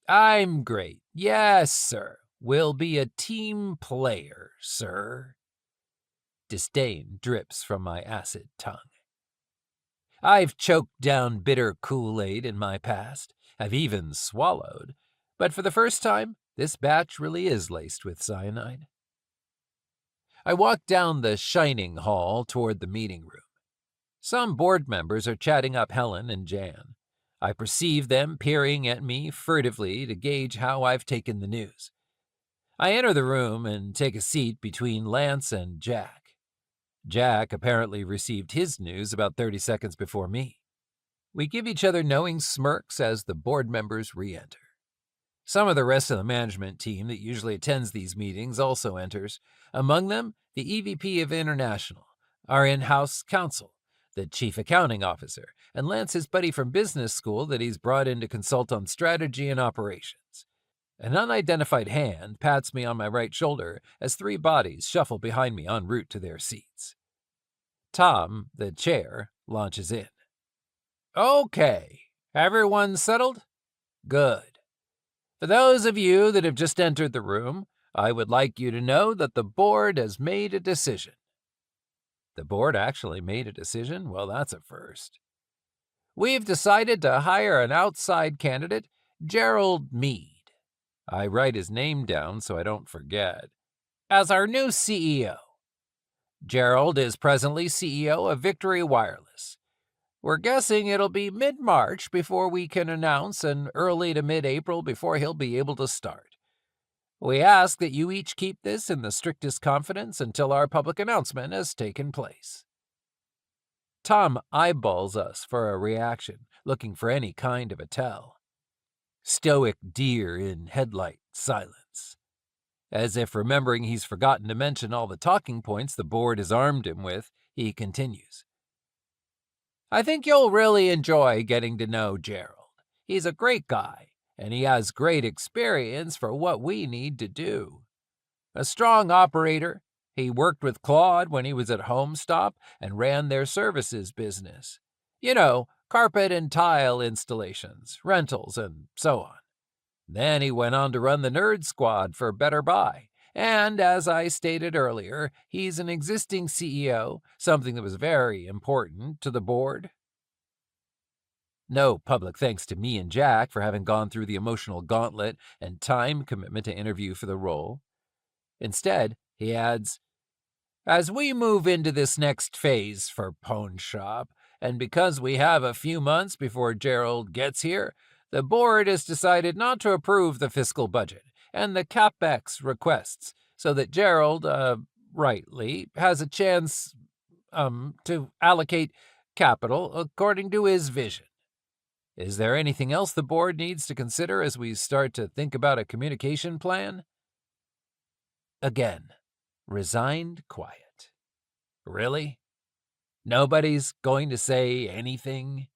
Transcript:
I'm great. Yes, sir. We'll be a team player, sir. Disdain drips from my acid tongue. I've choked down bitter Kool-Aid in my past. I've even swallowed. But for the first time, this batch really is laced with cyanide. I walk down the shining hall toward the meeting room. Some board members are chatting up Helen and Jan. I perceive them peering at me furtively to gauge how I've taken the news. I enter the room and take a seat between Lance and Jack. Jack apparently received his news about 30 seconds before me. We give each other knowing smirks as the board members re-enter. Some of the rest of the management team that usually attends these meetings also enters. Among them, the EVP of International, our in-house counsel, the chief accounting officer, and Lance's buddy from business school that he's brought in to consult on strategy and operations. An unidentified hand pats me on my right shoulder as three bodies shuffle behind me en route to their seats. Tom, the chair, launches in. Okay, everyone settled? Good. For those of you that have just entered the room, I would like you to know that the board has made a decision. The board actually made a decision? Well, that's a first. We've decided to hire an outside candidate, Gerald Mead. I write his name down so I don't forget. As our new CEO. Gerald is presently CEO of Victory Wireless. We're guessing it'll be mid-March before we can announce, and early to mid-April before he'll be able to start. We ask that you each keep this in the strictest confidence until our public announcement has taken place. Tom eyeballs us for a reaction, looking for any kind of a tell. Stoic deer in headlight silence. As if remembering he's forgotten to mention all the talking points the board has armed him with, he continues. I think you'll really enjoy getting to know Gerald. He's a great guy, and he has great experience for what we need to do. A strong operator, he worked with Claude when he was at Homestop and ran their services business. You know, carpet and tile installations, rentals, and so on. Then he went on to run the Nerd Squad for Better Buy. And as I stated earlier, he's an existing CEO, something that was very important to the board. No public thanks to me and Jack for having gone through the emotional gauntlet and time commitment to interview for the role. Instead, he adds, as we move into this next phase for Pawn Shop, and because we have a few months before Gerald gets here, the board has decided not to approve the fiscal budget and the CapEx requests so that Gerald, rightly, has a chance, to allocate capital according to his vision. Is there anything else the board needs to consider as we start to think about a communication plan? Again, resigned quiet. Really? Nobody's going to say anything?